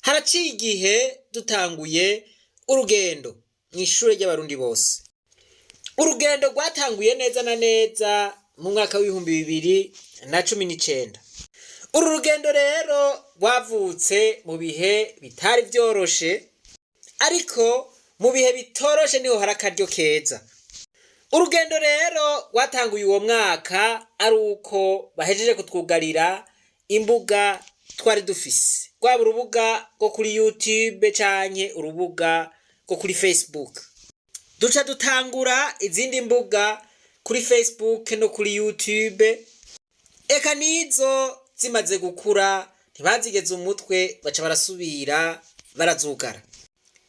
haraciye igihe dutanguye urugendo mw'ishure ry'abarundi bose. Urugendo rwatanguye neza na neza mu mwaka w'ibihumbi 2019. Uru rugendo rero rwavutse mu bihe bitari vyoroshe, ariko mu bihe bitoroshe niho hari akaryo keza. Urugendo rero rwatanguye uwo mwaka ari uko bahejeje kutwugarira imbuga twari dufise, rwaba urubuga rwo kuri YouTube canke urubuga rwo kuri Facebook. Duca dutangura izindi mbuga kuri Facebook no kuri YouTube, eka nizo zimaze gukura ntibazigeze umutwe baca barasubira barazugara.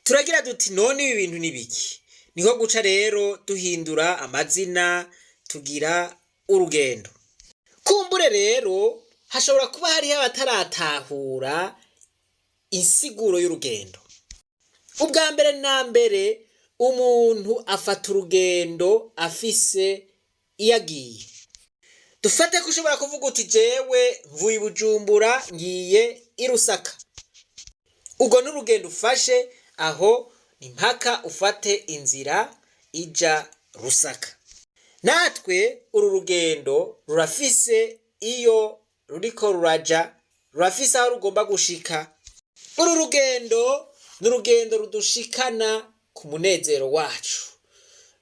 Turagira duti none ibi bintu nibiki? Niho guca rero duhindura amazina tugira urugendo. Kumbure rero hashobora kuba hariho abataratahura insiguro y'urugendo. Ubwa mbere na mbere umuntu afata urugendo afise iyo agiye. Dufate ko ushobora kuvuga uti jewe mvuye i Bujumbura ngiye i Rusaka. Ubwo n'urugendo ufashe, aho ni mpaka ufate inzira ija Rusaka. Natwe uru rugendo rurafise iyo ruriko ruraja, rurafise aho rugomba gushika. Uru rugendo ni urugendo rudushikana ku munezero wacu.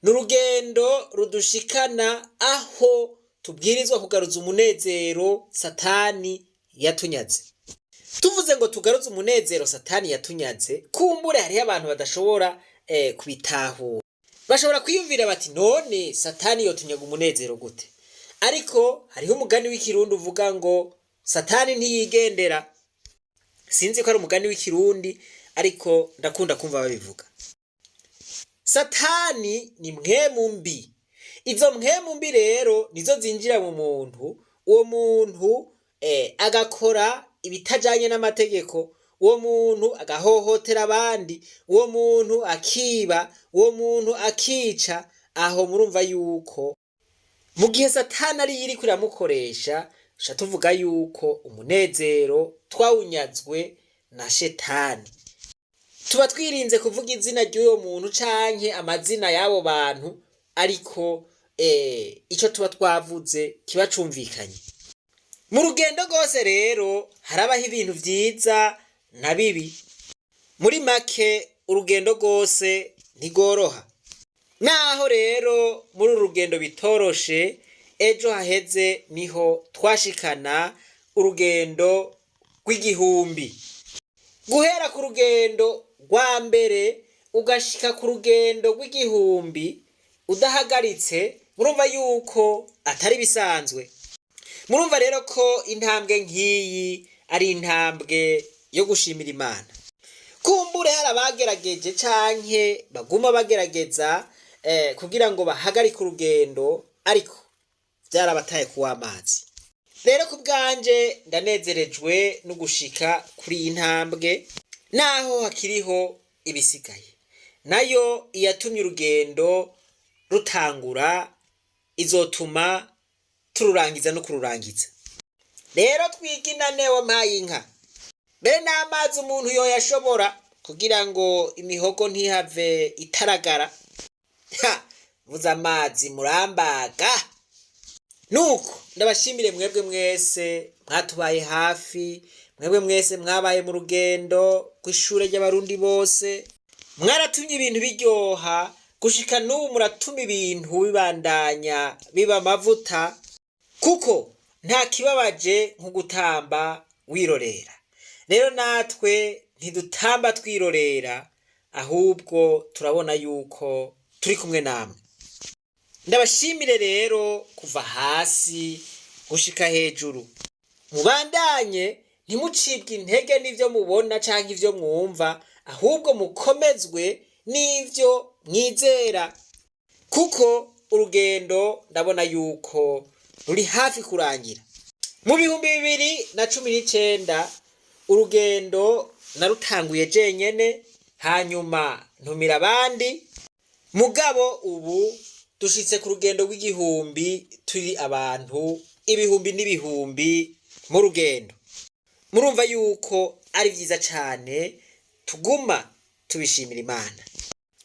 Ni urugendo rudushikana aho tubwirizwa kugaruza umunezero Satani yatunyaze. Tuvuze ngo tugaruze umunezero Satani yatunyaze, kumbure hariho abantu badashobora kubitahura. Bashobora kwiyumvira bati none Satani yotunyaga umunezero gute? Ariko hariho umugani w'ikirundi uvuga ngo Satani ntiyigendera. Sinzi ko ari umugani w'ikirundi, ariko ndakunda kumva babivuga. Satani ni mpwemu mbi. Izo mpwemu mbi rero nizo zinjira mu muntu, uwo muntu agakora ibitajanye n'amategeko, uwo muntu agahohotera abandi, uwo muntu akiba, uwo muntu akica. Aho murumva yuko mu gihe Satani ari yiriko iramukoresha, sha tuvuga yuko umunezero twawunyazwe na Shetani. Tuba twirinze kuvuga izina ry'uwo muntu canke amazina y'abo bantu, ariko ico tuba twavuze kiba cumvikanye. Mu rugendo rwose rero harabaho ibintu vyiza na bibi. Muri make urugendo rwose ntigoroha. Naho rero muri uru rugendo bitoroshe, ejo haheze niho twashikana urugendo rw'igihumbi. Guhera ku rugendo rwa mbere ugashika ku rugendo rw'igihumbi udahagaritse, murumva yuko atari bisanzwe. Murumva rero ko intambwe nk'iyi ari intambwe yo gushimira Imana. Kumbure hari abagerageje canke baguma bagerageza kugira ngo bahagarike urugendo, ariko vyarabataye kuwa amazi. Rero ku bwanje ndanezerejwe no gushika kuri iyi ntambwe, naho hakiriho ibisigaye. Nayo iyatumye urugendo rutangura izotuma tururangiza no kururangiza. Rero twiginane wampaye inka. Mbere n'amazi umuntu yoyashobora kugira ngo imihogo ntihave itaragara. Vuza amazi murambaga. Nuko ndabashimire mwebwe mwese mwatubaye hafi, mwebwe mwese mwabaye mu rugendo kw'ishure ry'abarundi bose. Mwaratumye ibintu biryoha, gushika n'ubu muratuma ibintu bibandanya biba amavuta, kuko nta kibabaje nko gutamba wirorera. Rero natwe ntidutamba twirorera, ahubwo turabona yuko turi kumwe namwe. Ndabashimire rero kuva hasi gushika hejuru. Mubandanye ntimucibwe intege n'ivyo mubona canke ivyo mwumva, ahubwo mukomezwe n'ivyo mwizera, kuko urugendo ndabona yuko ruri hafi kurangira. Mu 2019 urugendo narutanguye jenyene, hanyuma ntumira abandi. Mugabo ubu dushitse ku rugendo rw'igihumbi, turi abantu ibihumbi n'ibihumbi mu rugendo. murumva yuko ari vyiza cane tuguma tubishimira Imana.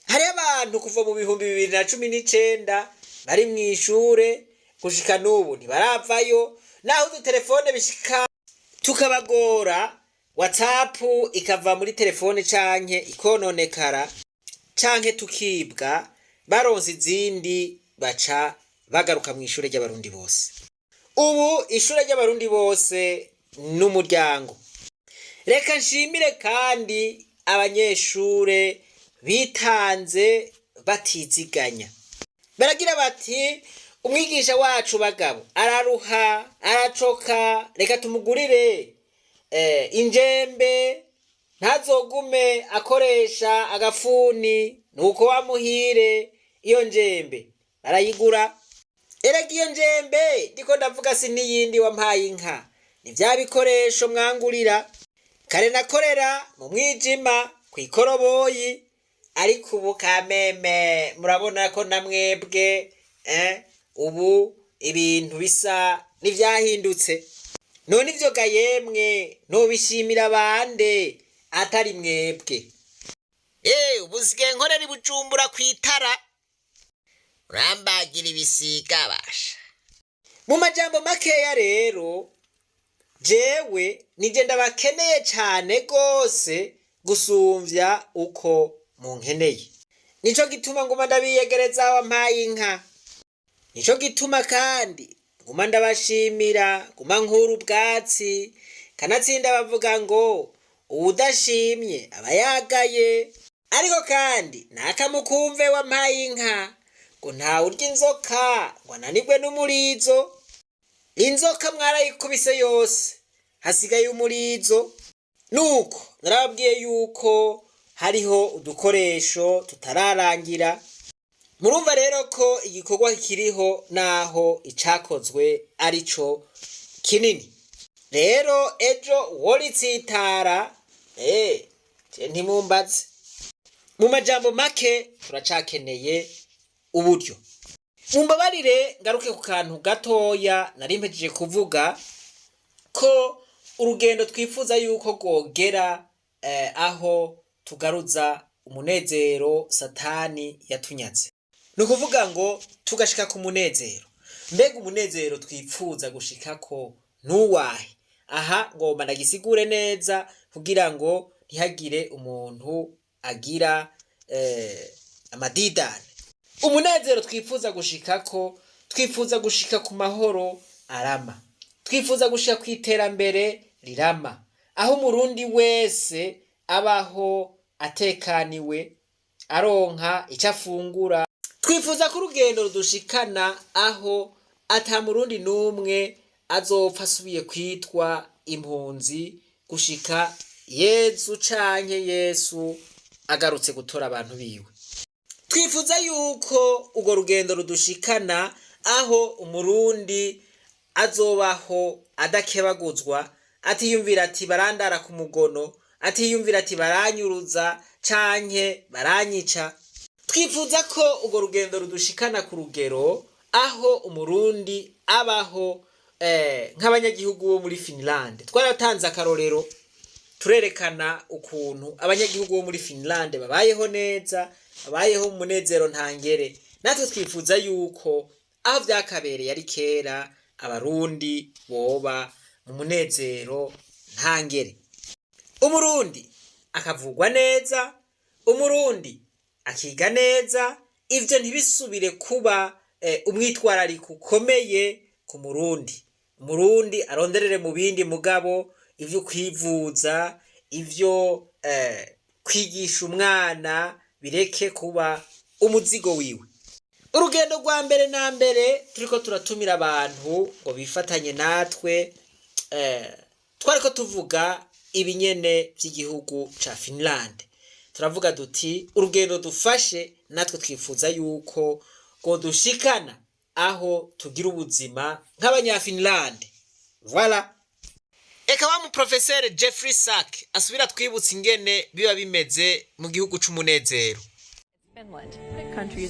Hari abantu kuva mu 2019 bari mw'ishure gushika n'ubu ntibaravayo, naho udutelefone bishika tukabagora, WhatsApp ikava muri telefone canke ikononekara canke tukibwa, baronse izindi baca bagaruka mw'ishure ry'abarundi bose. Ubu ishure ry'abarundi bose n'umuryango. Reka nshimire kandi abanyeshure bitanze batiziganya. Baragira bati umwigisha wacu bagabo araruha aracoka, reka tumugurire injembe ntazogume akoresha agafuni, nuko wamuhire iyo njembe barayigura. Erega iyo njembe ndiko ndavuga si n'iyindi wampaye inka, ni vya bikoresho mwangurira. Kare nakorera mu mwijima kw'ikoroboyi, ariko ubu kameme murabona ko namwebwe ubu ibintu bisa n'ivyahindutse. None ivyo ga yemwe nobishimira bande atari mwebwe? Ubu sigaye nkorera i Bujumbura kw'itara, urambagira ibisiga basha. Mu majambo makeya rero, jewe nije ndabakeneye cane gose gusumvya uko munkeneye. Nico gituma nguma ndabiyegereza wampaye inka. Nico gituma kandi nguma ndabashimira, nguma nkura ubwatsi, kanatsinda bavuga ngo uwudashimye aba yagaye. Ariko kandi nakamukumve wampaye inka ngo ntawe urya inzoka ngo ananirwe n'umurizo. Inzoka mwarayikubise yose, hasigaye umurizo. Nuko narababwiye yuko hariho udukoresho tutararangira. Murumva rero ko igikorwa kiriho naho icakozwe arico kinini. Rero ejo woritsitara ntimumbaze. Mu majambo make turacakeneye uburyo. Mumbabarire ngaruke ku kantu gatoya nari mpejeje kuvuga ko urugendo twifuza yuko rwogera aho tugaruza umunezero Satani yatunyaze. Nukuvuga ngo tugashika ku munezero. Mbega umunezero twifuza gushikako nuwahe? Aha ngomba ndagisigure neza kugira ngo ntihagire umuntu agira amadidane. Umunezero twifuza gushikako, twifuza gushika ku mahoro arama. Twifuza gushika kw'iterambere rirama, aho umurundi wese abaho atekaniwe, aronka ico afungura. Twifuza ko urugendo rudushikana aho ata murundi n'umwe azopfa asubiye kwitwa impunzi gushika Yesu canke Yesu agarutse gutora abantu biwe. Twifuza yuko urwo rugendo rudushikana aho umurundi azobaho adakebaguzwa, atiyumvira ati barandara ku mugono, atiyumvira ati baranyuruza canke baranyica. Twifuza ko urwo rugendo rudushikana ku rugero aho umurundi abaho nk'abanyagihugu bo muri Finland. Twaratanze akarorero turerekana ukuntu abanyagihugu bo muri Finland babayeho neza, babayeho mu munezero ntangere. Natwe twifuza yuko aho vyakabereye ari kera abarundi boba mu munezero ntangere. Umurundi akavugwa neza, umurundi akiga neza, ivyo ntibisubire kuba umwitwarariko ukomeye ku murundi. Umurundi aronderere mu bindi mugabo ivyo kwivuza, ivyo kwigisha umwana bireke kuba umuzigo wiwe. Urugendo rwa mbere na mbere turiko turatumira abantu ngo bifatanye natwe, twariko tuvuga ibinyene vy'igihugu ca Finland. Turavuga duti urugendo dufashe natwe twifuza yuko ngo dushikana aho tugira ubuzima nk'abanya-Finland. Voilà. Eka wa mu Professeur Jeffrey Sachs asubira twibutsa ingene biba bimeze mu gihugu c'umunezero.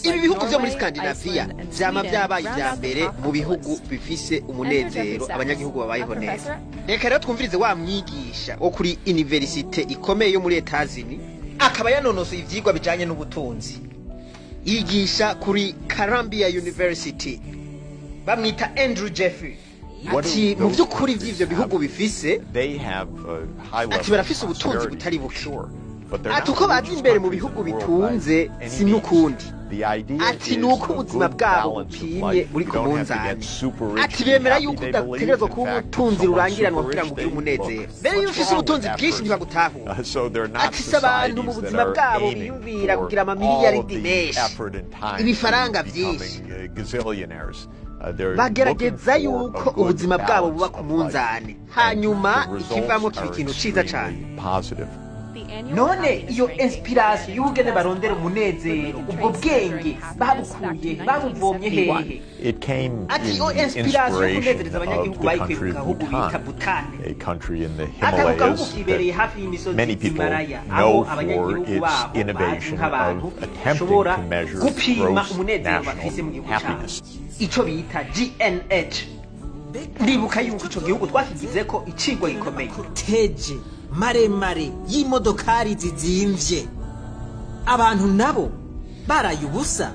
ibi bihugu byo muri Scandinavia vyama vyabaye ivya mbere mu bihugu bifise umunezero abanyagihugu babayeho neza. Reka rero twumvirize wa mwigisha wo kuri universite ikomeye yo muri Etazini akaba yanonosoye ivyigwa bijanye n'ubutunzi, yigisha kuri Columbia University, bamwita Andrew Jeffrey. Ati mu by'ukuri vy'ivyo bihugu bifise ati barafise ubutunzi butari buke, ati uko bazi imbere mu bihugu bitunze si n'ukundi, ati nuko ubuzima bwabo bupimye muri ku munzani, ati bemera yuko udategerezwa kuba ubutunzi rurangiranwa kugira ngo ugire umunezero. Mbere iyo ufise ubutunzi bwinshi ntibagutahura, ati se abantu mu buzima bwabo biyumvira kugira amamiliyaridi menshi, ibifaranga vyinshi, bagerageza yuko ubuzima bwabo buba ku munzani, hanyuma ikivamo kiba ikintu ciza cane. None iyo inspiration y'ubugene barondera umunezero, ubwo bwenge babukuye babuvomye hehe? Ati iyo inspiration y'ukunezereza abanyagihugu bayikuye mu gahugu bita Bhutan, ati gahugu kibereye hafi y'imisozi y'Himalaya, aho abanyagihugu babo bazi nk'abantu bashobora gupima umunezero bafise mu gihugu cyabo, ico bita GNH. Ndibuka yuko ico gihugu twakigize ko icigwa gikomeye, teje maremare y'imodokari zizimvye, abantu nabo baraye ubusa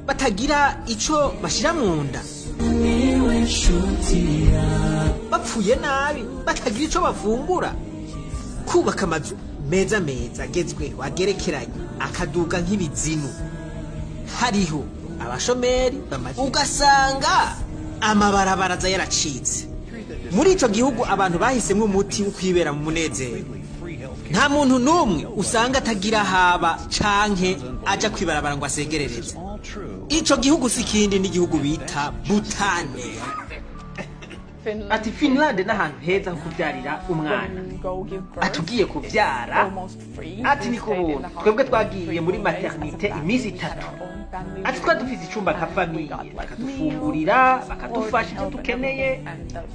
batagira ico bashira mu nda, bapfuye nabi batagira ico bafungura, kubaka amazu meza meza agezweho agerekeranye akaduga nk'ibizinu, hariho abashomeri ugasanga amabarabara za yaracitse. Muri ico gihugu abantu bahisemwe umuti wo kwibera mu munezero, nta muntu numwe usanga atagira haba canke aja kwibarabara ngo asegerereze. Ico gihugu sikindi n'igihugu bita Bhutan. Ati Finland n'ahantu heza ho kuvyarira umwana, atugiye kuvyara ati niko buntu twebwe twagiye muri maternité imisi 3, ati twadufise icumba ka famille bakadufungurira bakadufasha icyo tukeneye,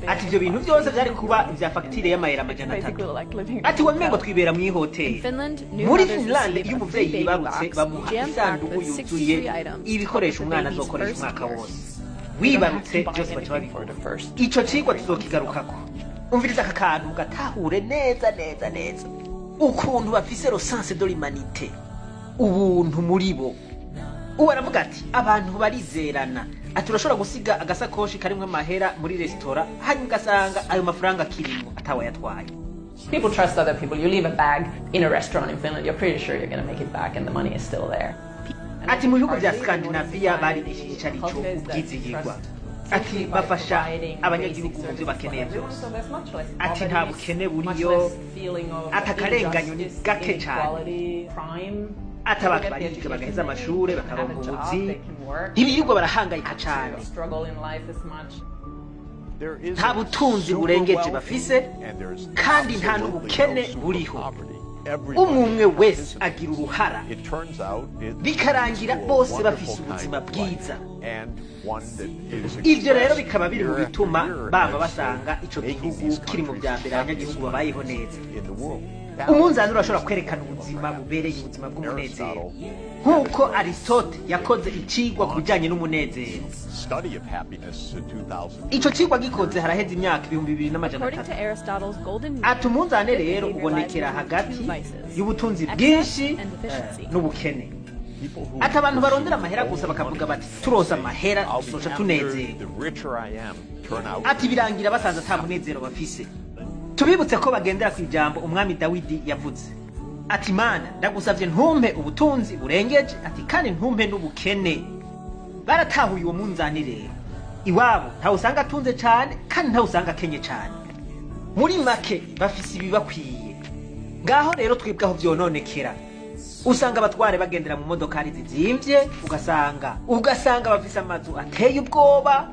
ati ivyo bintu byose byari kuba ivya facture y'amahera amajana 3. Ati wamengo twibera mu hoteli. Muri Finland iyo umuvyeyi yibarutse bamuha isanduku yuzuye ibikoresho umwana azokoresha umwaka wose, wibarutse byose baca babikora. Ico cigwa tuzokigarukako, umviriza aka kantu gatahure neza neza neza ukuntu bafise le sens de l'humanité, ubuntu muri bo. Ubu aravuga ati abantu barizerana, ati urashobora gusiga agasakoshi karimwe amahera muri restaurant hanyuma ugasanga ayo mafaranga kirimo atawe yatwaye. People trust other people. You leave a bag in a restaurant in Finland, you're pretty sure you're going to make it back and the money is still there. Ati mu bihugu vya Scandinavia barigishije icarico ubwizigirwa, ati bafasha abanyagihugu mu byo bakeneye byose, ati nta bukene buriyo, atakarenganyo ni gake cyane, ati abantu bariga bagaheza amashure bakaronka ubuzi, ibihugu barahangayika cyane, nta butunzi burengeje bafise kandi nta n'ubukene buriho, umwe wese agira uruhara, bikarangira bose bafise ubuzima bwiza. Ivyo rero bikaba biri mu bituma baba basanga ico gihugu kiri mu bya mbere abanyagihugu babayeho neza. Umunzani urashobora kwerekana ubuzima bubereye ubuzima bw'umunezero, nk'uko Aristote yakoze icigwa ku bijanye n'umunezero. Ico cigwa gikoze haraheze imyaka 2200. Ati umunzani rero ubonekera hagati y'ubutunzi bwinshi n'ubukene. Ati abantu barondera amahera gusa bakavuga bati turoza amahera tuzoca tunezera, ati birangira basanze ata munezero bafise. Tubibutse ko bagendera ku ijambo umwami Dawidi yavuze, ati Mana ndagusavye ntumpe ubutunzi burengeje, ati kandi ntumpe n'ubukene. Baratahuye uwo munzani rero, iwabo ntawe usanga atunze cyane kandi ntawe usanga akenye cyane, muri make bafise ibibakwiye. Ngaho rero twebwe aho vyononekera, usanga abatware bagendera mu modokari zizimvye, ugasanga bafise amazu ateye ubwoba,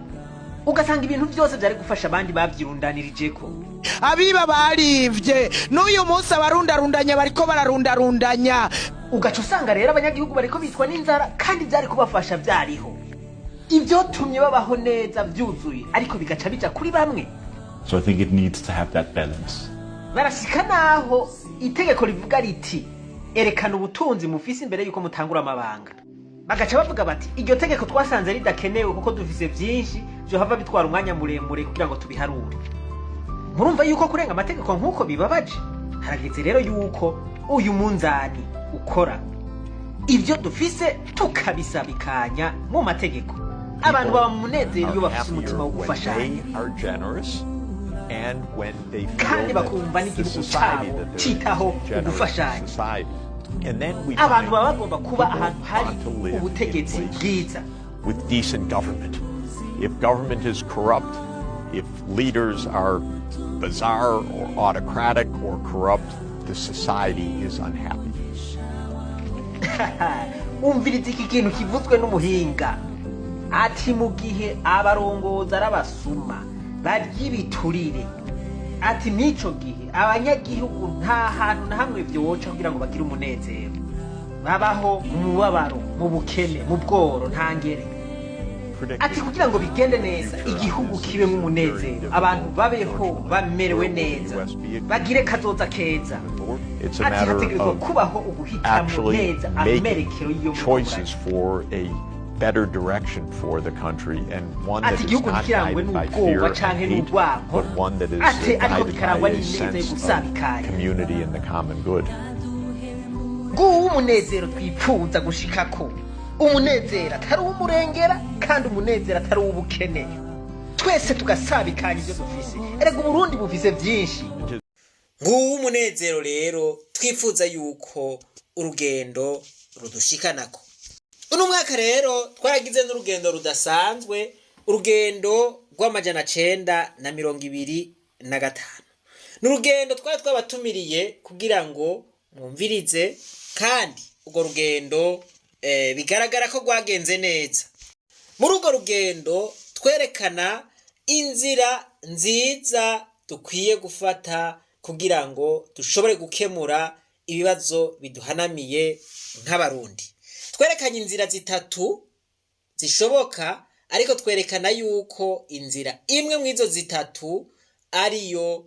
ugasanga ibintu byose byari gufasha abandi bavyirundanirijeko. Abiba barivye n'uyu munsi abarundarundanya bariko bararundarundanya, ugaca usanga rero abanyagihugu bariko bitwa n'inzara kandi byari kubafasha byariho. Ibyo tumye babaho neza byuzuye ariko bigaca bija kuri bamwe. So I think it needs to have that balance. Barashika naho itegeko rivuga riti erekana ubutunzi mufise imbere yuko mutangura amabanga. Bagaca bavuga bati iryo tegeko twasanze ridakenewe kuko dufise byinshi byohava bitwara umwanya muremure kugira ngo tubiharure. Murumva yuko kurenga amategeko nk'uko bibabaje. Harageze rero yuko uyu munzani ukora ibyo dufise tukabisabikanya mu mategeko. Abantu baba mu munezero iyo bafise umutima wo gufashanya kandi bakumva n'igihugu cyabo citaho ugufashanya. Abantu baba bagomba kuba ahantu hari ubutegetsi bwiza. With decent government. If government is corrupt, if leaders are bizarre or autocratic or corrupt, the society is unhappy. Umviriza iki kintu kivuzwe n'umuhinga ati mu gihe abarongoza arabasuma barya ibiturire ati nico gihe abanyagihugu nta hantu na hamwe vyoca kugira ngo bagire umunezero, babaho mu mubabaro, mu bukene, mu bworo ntangere. Ati kugira ngo bigende neza igihugu kibe mu munezero, abantu babeho bamerewe neza, bagire kazoza keza. It's a matter of actually making choices for a better direction for the country, and one that is not guided by fear and hate, but one that is guided by a sense of community and the common good. Nguwo umunezero twifuza gushikako, umunezero atari umurengera kandi umunezero atari ubukene, twese tugasabikanya ibyo dufise. Erega Uburundi bufise byinshi. Nguwo umunezero rero twifuza yuko urugendo rudushikanako. Uno mwaka rero twaragize n'urugendo rudasanzwe, urugendo rw'amajana 925. N'urugendo twari twabatumiriye kugira ngo mwumvirize, kandi urwo rugendo bigaragara ko rwagenze neza. Muri urwo rugendo twerekana inzira nziza dukwiye gufata kugira ngo dushobore gukemura ibibazo biduhanamiye nk'abarundi. Twerekanye inzira zitatu zishoboka, ariko twerekana yuko inzira imwe mu izo zitatu ariyo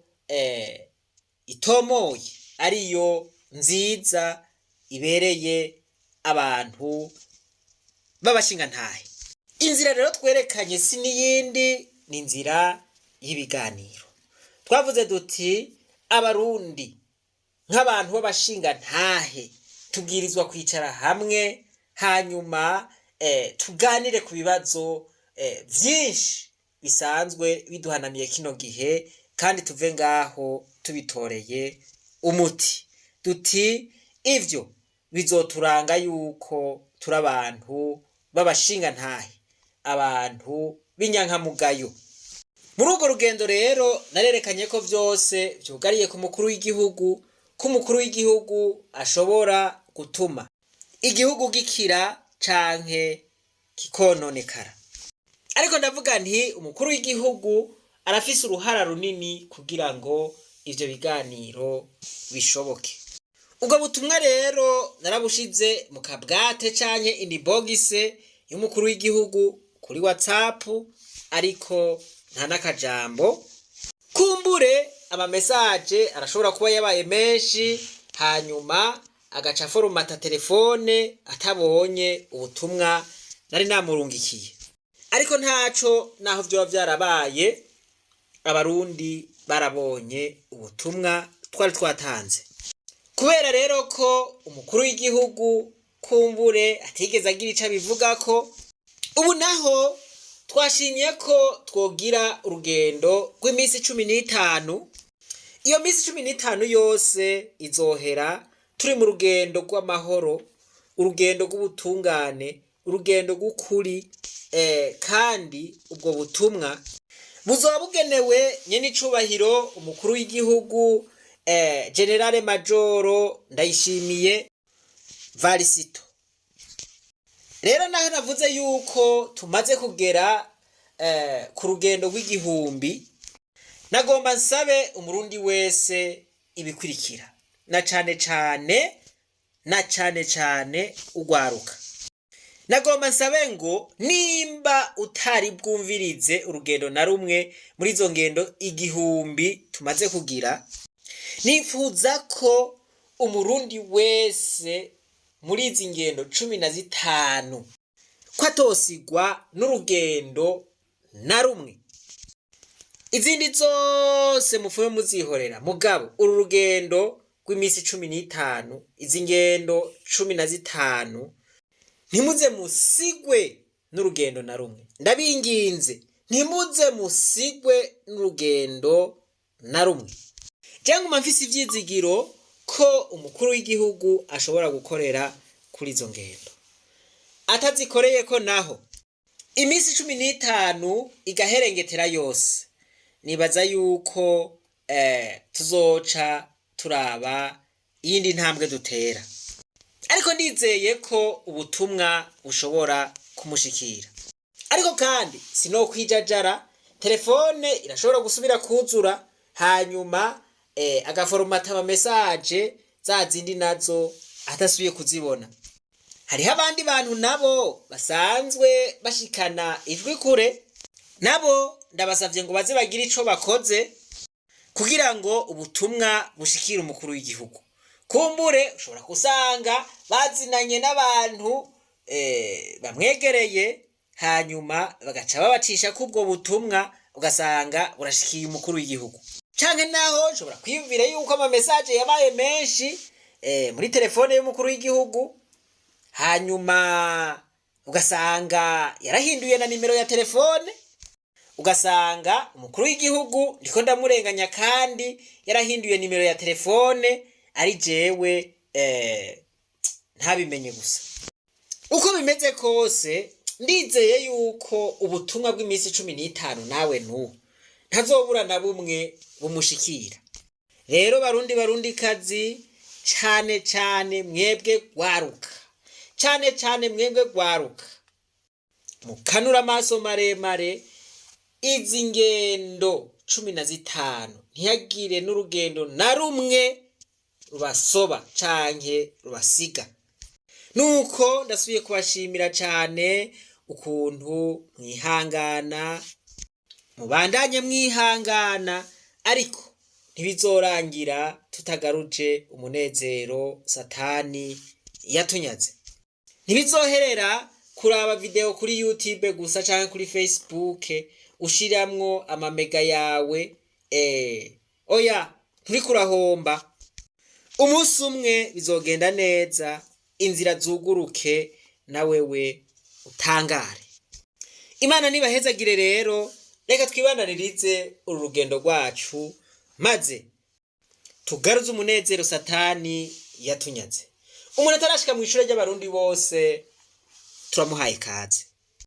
itomoye, ariyo nziza ibereye abantu babashinga ntahe. Inzira rero twerekanye si niyindi, ni inzira y'ibiganiro. Twavuze duti abarundi nk'abantu babashinga ntahe tubwirizwa kwicara hamwe, hanyuma tuganire ku bibazo byinshi bisanzwe biduhanamiye kino gihe, kandi tuve ngaho tubitoreye umuti. Duti ivyo bizoturanga yuko turi abantu babashinga ntahe, abantu b'inyankamugayo. Muri urwo rugendo rero narerekanye ko byose byugariye ku mukuru w'igihugu, ko umukuru w'igihugu ashobora gutuma igihugu gikira canke kikononekara. Ariko ndavuga nti umukuru w'igihugu arafise uruhara runini kugira ngo ivyo biganiro bishoboke. Ubwo butumwa rero narabushize mu kabwate canke inibogise y'umukuru w'igihugu kuri WhatsApp, ariko nta nakajambo. Kumbure ama message arashobora kuba yabaye menshi, hanyuma agaca forumata telefone atabonye ubutumwa nari namurungikiye. Ariko ntaco, naho byo byarabaye, abarundi barabonye ubutumwa twari twatanze. Kubera rero ko umukuru w'igihugu kumbure atigeze agira ico bivuga ko, ubu naho twashimye ko twogira urugendo rw'iminsi 15. Iyo minsi 15 yose izohera turi mu rugendo rw'amahoro, urugendo rw'ubutungane, urugendo rw'ukuri, kandi ubwo butumwa buzoba bugenewe nyene icubahiro umukuru w'igihugu General Major Ndayishimiye Varisito. Rero naho navuze yuko tumaze kugera ku rugendo rw'igihumbi, nagomba nsabe umurundi wese ibikurikira, na cane cane ugwaruka. Nagomba nsabe ngo nimba utari bwumvirize urugendo na rumwe muri izo ngendo igihumbi tumaze kugira, nifuza ko umurundi wese muri izi ngendo 15 ko atosigwa n'urugendo na rumwe. Izindi zose mufume muzihorera, mugabo uru rugendo rw'imisi 15, izi ngendo 15 ntimuze musigwe n'urugendo na rumwe. Ndabinginze ntimuze musigwe n'urugendo na rumwe. Cyangwa mfise ivyizigiro ko umukuru w'igihugu ashobora gukorera kuri izo ngendo. Atazikoreye ko naho imisi 15 igaherengetera yose, nibaza yuko tuzoca turaba iyindi ntambwe dutera. Ariko ndizeye ko ubutumwa bushobora kumushikira. Ariko kandi sinokwijajara, telefone irashobora gusubira kuzura hanyuma agaforomata ama message za zindi nazo atasubiye kuzibona. Hariho abandi bantu nabo basanzwe bashikana ijwi kure, nabo ndabasavye ngo baze bagire ico bakoze kugira ngo ubutumwa bushikire umukuru w'igihugu. Kumbure ushobora kusanga bazinanye n'abantu bamwegereye, hanyuma bagaca babacisha kubwo butumwa ugasanga burashikiye umukuru w'igihugu. Canke naho nshobora kwiyumvira yuko ama message yabaye menshi muri telefone y'umukuru w'igihugu, hanyuma ugasanga yarahinduye na nimero ya telefone, ugasanga umukuru w'igihugu ndiko ndamurenganya kandi yarahinduye nimero ya telefone ari jewe ntabimenye gusa. Uko bimeze kose ndizeye yuko ubutumwa bw'imisi 15 nawe ntazobura na bumwe bumushikira. Rero barundi kazi, cane mwebwe gwaruka, cane mwebwe gwaruka, mukanura amaso maremare, izi ngendo 15 ntihagire n'urugendo na rumwe rubasoba canke rubasiga. Nuko ndasubiye kubashimira cane ukuntu mwihangana, mubandanye mwihangana, ariko ntibizorangira tutagaruje umunezero Satani yatunyaze. Ntibizoherera kuraba video kuri YouTube gusa canke kuri Facebook ushiramwo amamega yawe, oya nturi kurahomba. Umunsi umwe bizogenda neza, inzira zuguruke na wewe utangare. Imana nibahezagire rero, reka twibananirize uru rugendo rwacu maze tugaruze umunezero Satani yatunyaze. Umuntu atarashika mu ishure ry'abarundi bose turamuhaye kaze.